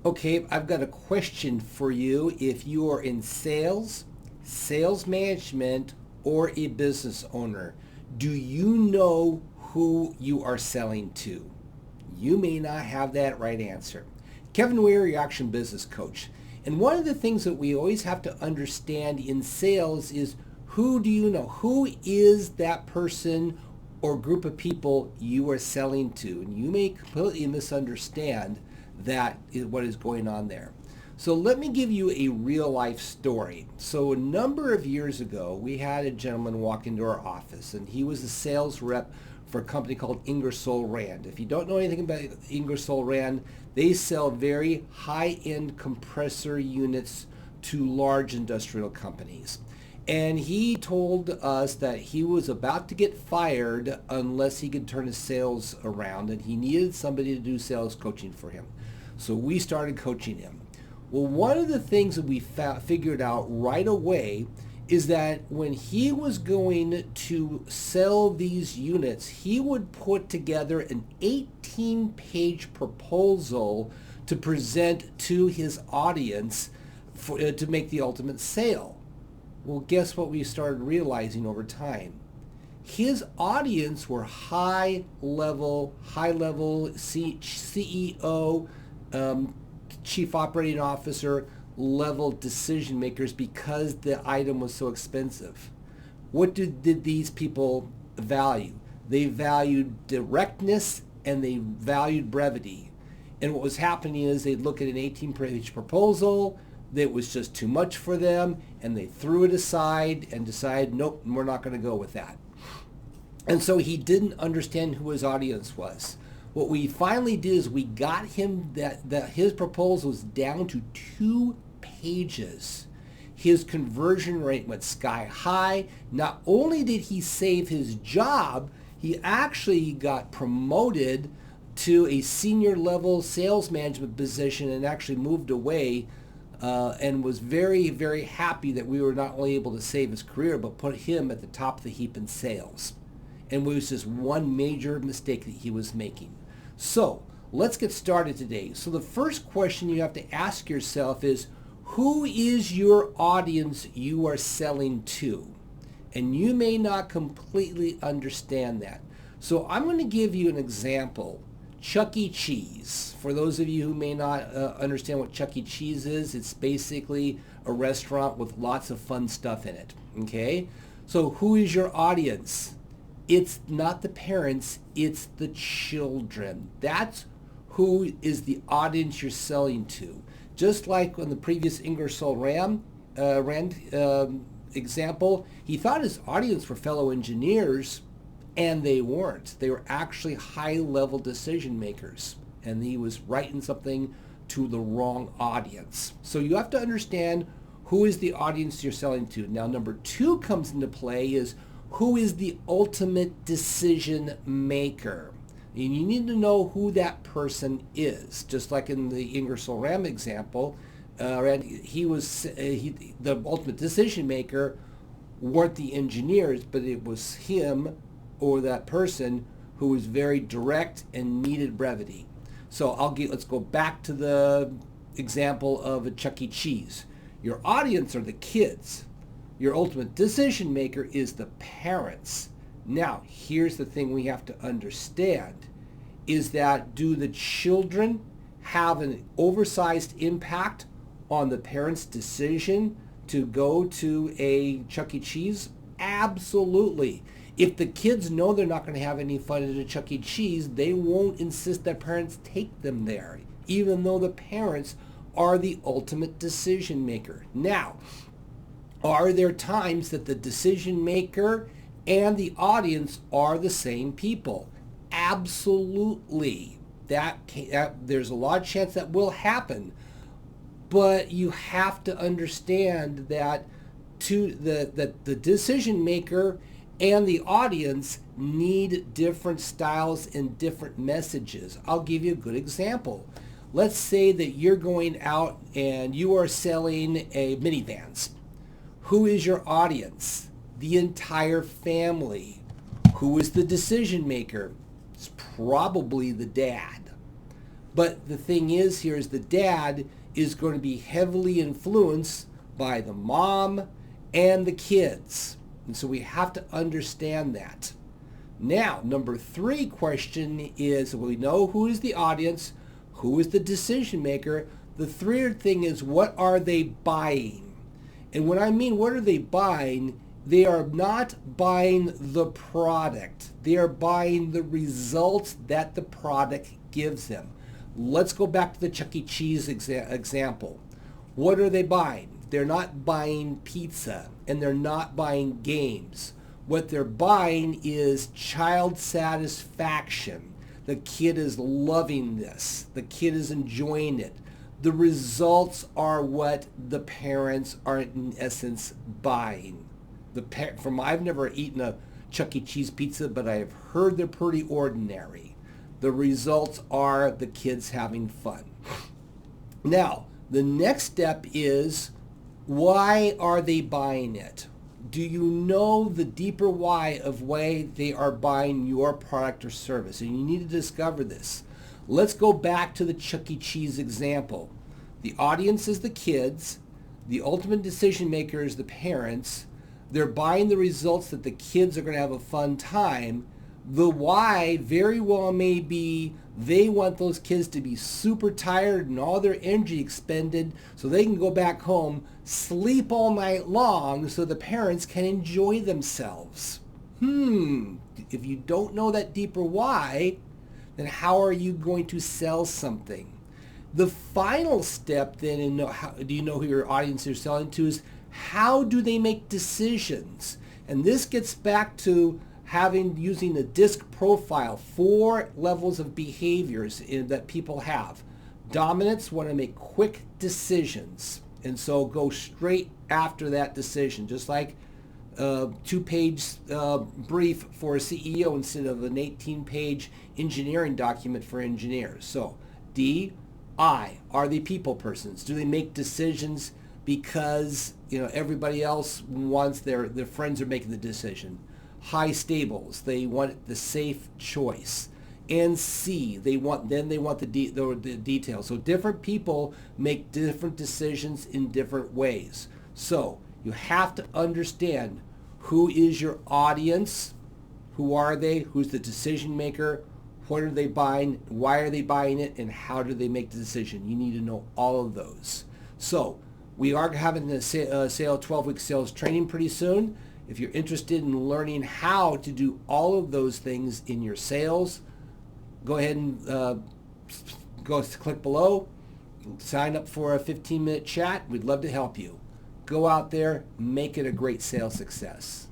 Okay, I've got a question for you. If you are in sales, sales management, or a business owner, do you know who you are selling to? You may not have that right answer. Kevin Weir, your action business coach. And one of the things that we always have to understand in sales is who do you know? Who is that person or group of people you are selling to? And you may completely misunderstand that is what is going on there. So let me give you a real life story. So a number of years ago, we had a gentleman walk into our office, and he was a sales rep for a company called Ingersoll Rand. If you don't know anything about Ingersoll Rand, they sell very high-end compressor units to large industrial companies. And he told us that he was about to get fired unless he could turn his sales around, and he needed somebody to do sales coaching for him. So we started coaching him. Well, one of the things that we figured out right away is that when he was going to sell these units, he would put together an 18-page proposal to present to his audience to make the ultimate sale. Well, guess what we started realizing over time? His audience were high-level CEO, chief operating officer level decision makers because the item was so expensive. What did these people value? They valued directness and they valued brevity. And what was happening is they'd look at an 18-page proposal that was just too much for them, and they threw it aside and decided, nope, we're not going to go with that. And so he didn't understand who his audience was. What we finally did is we got him that his proposal was down to 2 pages. His conversion rate went sky high. Not only did he save his job, he actually got promoted to a senior level sales management position and actually moved away and was very, very happy that we were not only able to save his career, but put him at the top of the heap in sales. And it was just one major mistake that he was making. So let's get started today. So the first question you have to ask yourself is, who is your audience you are selling to? And you may not completely understand that. So I'm going to give you an example. Chuck E. Cheese. For those of you who may not understand what Chuck E. Cheese is, it's basically a restaurant with lots of fun stuff in it. Okay? So who is your audience? It's not the parents, it's the children. That's who is the audience you're selling to. Just like on the previous Ingersoll Rand example, he thought his audience were fellow engineers, and they weren't. They were actually high-level decision makers, and he was writing something to the wrong audience. So you have to understand who is the audience you're selling to. Now, number 2 comes into play is who is the ultimate decision maker. And you need to know who that person is. Just like in the Ingersoll Rand example, the ultimate decision maker weren't the engineers, but it was him or that person who was very direct and needed brevity. So let's go back to the example of a Chuck E. Cheese. Your audience are the kids. Your ultimate decision maker is the parents. Now, here's the thing we have to understand, is that do the children have an oversized impact on the parents' decision to go to a Chuck E. Cheese? Absolutely. If the kids know they're not going to have any fun at a Chuck E. Cheese, they won't insist that parents take them there, even though the parents are the ultimate decision maker. Now, are there times that the decision maker and the audience are the same people? Absolutely. There's a large chance that will happen, but you have to understand that the decision maker and the audience need different styles and different messages. I'll give you a good example. Let's say that you're going out and you are selling a minivans. Who is your audience? The entire family. Who is the decision maker? It's probably the dad. But the thing is here is the dad is going to be heavily influenced by the mom and the kids. And so we have to understand that. Now, number 3 question is, we know who is the audience, who is the decision maker. The third thing is, what are they buying? And when I mean what are they buying, they are not buying the product. They are buying the results that the product gives them. Let's go back to the Chuck E. Cheese example. What are they buying? They're not buying pizza, and they're not buying games. What they're buying is child satisfaction. The kid is loving this. The kid is enjoying it. The results are what the parents are in essence buying. I've never eaten a Chuck E. Cheese pizza, but I have heard they're pretty ordinary. The results are the kids having fun. Now, the next step is, why are they buying it? Do you know the deeper why of why they are buying your product or service? And you need to discover this. Let's go back to the Chuck E. Cheese example. The audience is the kids. The ultimate decision maker is the parents. They're buying the results that the kids are going to have a fun time. The why very well may be they want those kids to be super tired and all their energy expended so they can go back home, sleep all night long so the parents can enjoy themselves. If you don't know that deeper why, then how are you going to sell something? The final step then, in do you know who your audience you're selling to, is how do they make decisions? And this gets back to using the DISC profile, 4 levels of behaviors that people have. Dominants want to make quick decisions, and so go straight after that decision, just like a 2-page brief for a CEO instead of an 18-page engineering document for engineers. So I, are they people persons? Do they make decisions because everybody else wants their friends are making the decision? High stables, they want the safe choice. And C, they want the details. So different people make different decisions in different ways. So you have to understand who is your audience, who are they, who's the decision maker, what are they buying, why are they buying it, and how do they make the decision. You need to know all of those. So we are having a 12-week sales training pretty soon. If you're interested in learning how to do all of those things in your sales, go ahead and click below, sign up for a 15-minute chat. We'd love to help you. Go out there, make it a great sales success.